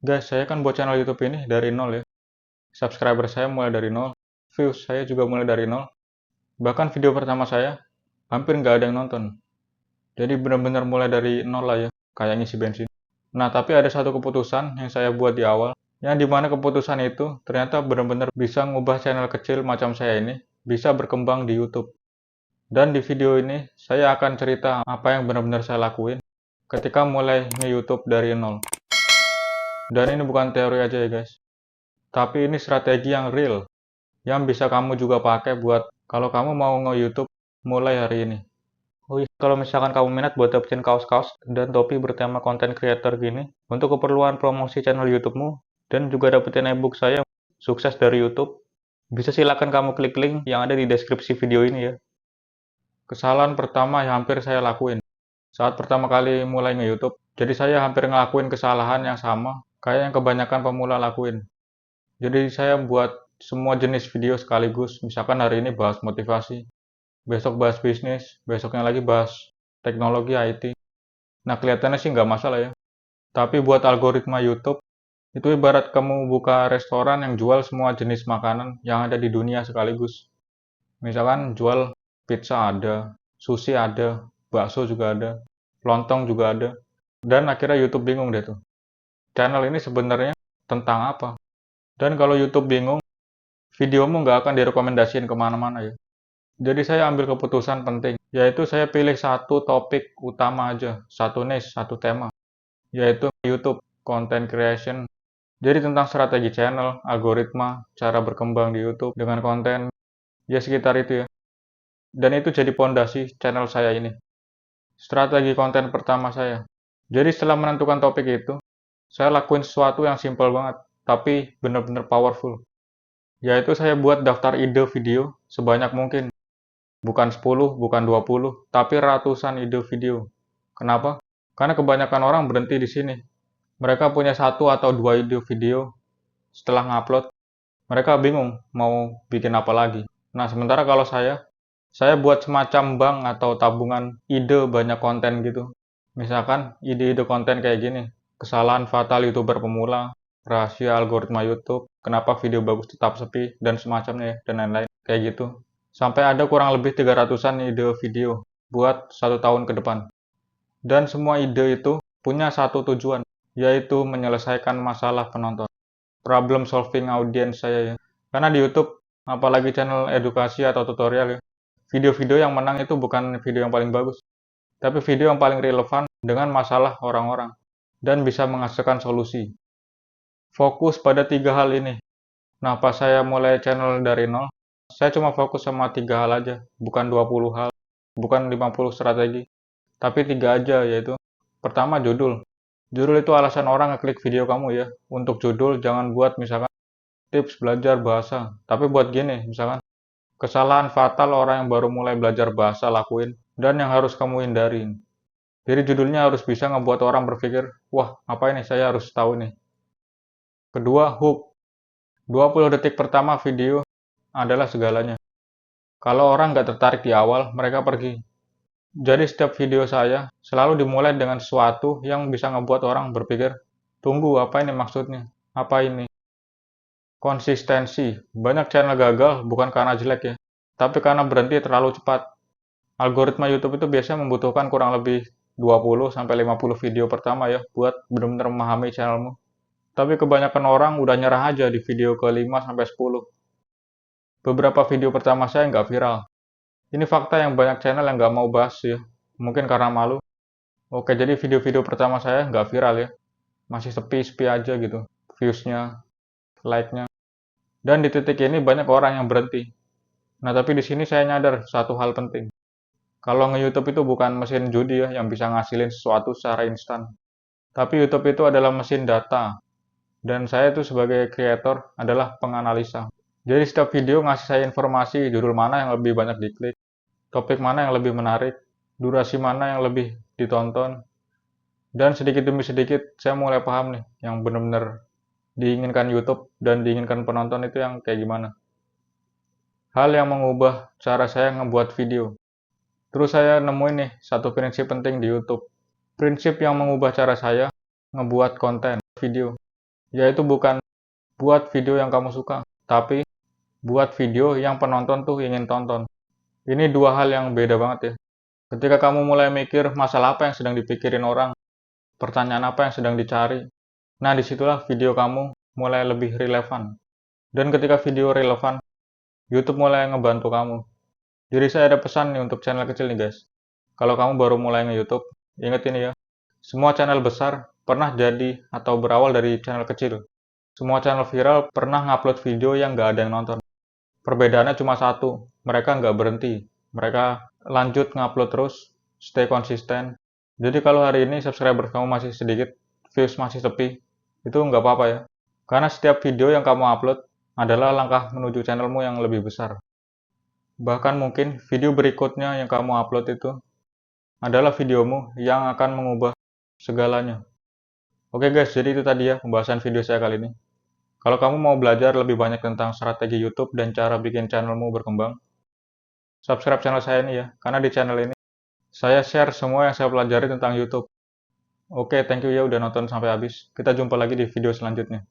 Guys, saya kan buat channel YouTube ini dari nol ya. Subscriber saya mulai dari nol, views saya juga mulai dari nol. Bahkan video pertama saya hampir nggak ada yang nonton. Jadi benar-benar mulai dari nol lah ya, kayak ngisi bensin. Nah, tapi ada satu keputusan yang saya buat di awal, yang dimana keputusan itu ternyata benar-benar bisa ngubah channel kecil macam saya ini, bisa berkembang di YouTube. Dan di video ini, saya akan cerita apa yang benar-benar saya lakuin ketika mulai nge-YouTube dari nol. Dan ini bukan teori aja ya guys, tapi ini strategi yang real, yang bisa kamu juga pakai buat kalau kamu mau nge-YouTube mulai hari ini. Oh iya, kalau misalkan kamu minat buat dapetin kaos-kaos dan topi bertema content creator gini, untuk keperluan promosi channel YouTube-mu, dan juga dapetin ebook saya, Sukses dari YouTube, bisa silakan kamu klik link yang ada di deskripsi video ini ya. Kesalahan pertama yang hampir saya lakuin saat pertama kali mulai nge-YouTube, jadi saya hampir ngelakuin kesalahan yang sama, kayak yang kebanyakan pemula lakuin. Jadi saya buat semua jenis video sekaligus, misalkan hari ini bahas motivasi, besok bahas bisnis, besoknya lagi bahas teknologi IT. Nah, kelihatannya sih nggak masalah ya. Tapi buat algoritma YouTube, itu ibarat kamu buka restoran yang jual semua jenis makanan yang ada di dunia sekaligus. Misalkan jual pizza ada, sushi ada, bakso juga ada, lontong juga ada. Dan akhirnya YouTube bingung deh tuh. Channel ini sebenarnya tentang apa? Dan kalau YouTube bingung, videomu nggak akan direkomendasiin kemana-mana ya. Jadi saya ambil keputusan penting, yaitu saya pilih satu topik utama aja, satu niche, satu tema, yaitu YouTube, content creation. Jadi tentang strategi channel, algoritma, cara berkembang di YouTube dengan konten, ya sekitar itu ya. Dan itu jadi pondasi channel saya ini. Strategi konten pertama saya. Jadi setelah menentukan topik itu, saya lakuin sesuatu yang simple banget, tapi benar-benar powerful. Yaitu saya buat daftar ide video sebanyak mungkin. Bukan 10, bukan 20, tapi ratusan ide video. Kenapa? Karena kebanyakan orang berhenti di sini. Mereka punya satu atau dua ide video, setelah ngupload, mereka bingung mau bikin apa lagi. Nah, sementara kalau saya buat semacam bank atau tabungan ide banyak konten gitu. Misalkan ide-ide konten kayak gini, kesalahan fatal YouTuber pemula, rahasia algoritma YouTube, kenapa video bagus tetap sepi, dan semacamnya ya, dan lain-lain. Kayak gitu. Sampai ada kurang lebih 300-an ide video buat 1 tahun ke depan. Dan semua ide itu punya satu tujuan, yaitu menyelesaikan masalah penonton. Problem solving audience saya ya. Karena di YouTube, apalagi channel edukasi atau tutorial ya, video-video yang menang itu bukan video yang paling bagus, tapi video yang paling relevan dengan masalah orang-orang dan bisa menghasilkan solusi. Fokus pada 3 hal ini. Nah, pas saya mulai channel dari nol, saya cuma fokus sama 3 hal aja, bukan 20 hal, bukan 50 strategi, tapi 3 aja, yaitu pertama judul. Judul itu alasan orang ngeklik video kamu ya. Untuk judul jangan buat misalkan tips belajar bahasa, tapi buat gini, misalkan kesalahan fatal orang yang baru mulai belajar bahasa lakuin dan yang harus kamu hindarin. Jadi judulnya harus bisa ngebuat orang berpikir, wah apa ini saya harus tahu nih. Kedua, hook. 20 detik pertama video adalah segalanya. Kalau orang nggak tertarik di awal, mereka pergi. Jadi setiap video saya selalu dimulai dengan sesuatu yang bisa ngebuat orang berpikir, tunggu apa ini maksudnya? Apa ini? Konsistensi. Banyak channel gagal bukan karena jelek ya, tapi karena berhenti terlalu cepat. Algoritma YouTube itu biasanya membutuhkan kurang lebih 20-50 video pertama ya buat benar-benar memahami channelmu. Tapi kebanyakan orang udah nyerah aja di video ke 5-10. Beberapa video pertama saya nggak viral. Ini fakta yang banyak channel yang nggak mau bahas ya. Mungkin karena malu. Oke, jadi video-video pertama saya nggak viral ya. Masih sepi-sepi aja gitu. Views-nya, like-nya. Dan di titik ini banyak orang yang berhenti. Nah, tapi di sini saya nyadar satu hal penting. Kalau nge-YouTube itu bukan mesin judi ya yang bisa ngasilin sesuatu secara instan. Tapi YouTube itu adalah mesin data. Dan saya itu sebagai kreator adalah penganalisa. Jadi setiap video ngasih saya informasi judul mana yang lebih banyak diklik, topik mana yang lebih menarik, durasi mana yang lebih ditonton, dan sedikit demi sedikit saya mulai paham nih yang benar-benar diinginkan YouTube dan diinginkan penonton itu yang kayak gimana. Hal yang mengubah cara saya ngebuat video. Terus saya nemuin nih satu prinsip penting di YouTube. Prinsip yang mengubah cara saya ngebuat konten video. yaitu bukan buat video yang kamu suka, tapi buat video yang penonton tuh ingin tonton. Ini dua hal yang beda banget ya. Ketika kamu mulai mikir masalah apa yang sedang dipikirin orang, pertanyaan apa yang sedang dicari, nah disitulah video kamu mulai lebih relevan. Dan ketika video relevan, YouTube mulai ngebantu kamu. Jadi saya ada pesan nih untuk channel kecil nih guys. Kalau kamu baru mulai nge-YouTube, ingat ini ya. Semua channel besar pernah jadi atau berawal dari channel kecil. Semua channel viral pernah ngupload video yang nggak ada yang nonton. Perbedaannya cuma satu, mereka nggak berhenti. Mereka lanjut ngupload terus, stay konsisten. Jadi kalau hari ini subscriber kamu masih sedikit, views masih sepi, itu nggak apa-apa ya. Karena setiap video yang kamu upload adalah langkah menuju channelmu yang lebih besar. Bahkan mungkin video berikutnya yang kamu upload itu adalah videomu yang akan mengubah segalanya. Oke guys, jadi itu tadi ya pembahasan video saya kali ini. Kalau kamu mau belajar lebih banyak tentang strategi YouTube dan cara bikin channelmu berkembang, subscribe channel saya ini ya, karena di channel ini saya share semua yang saya pelajari tentang YouTube. Oke, thank you ya udah nonton sampai habis. Kita jumpa lagi di video selanjutnya.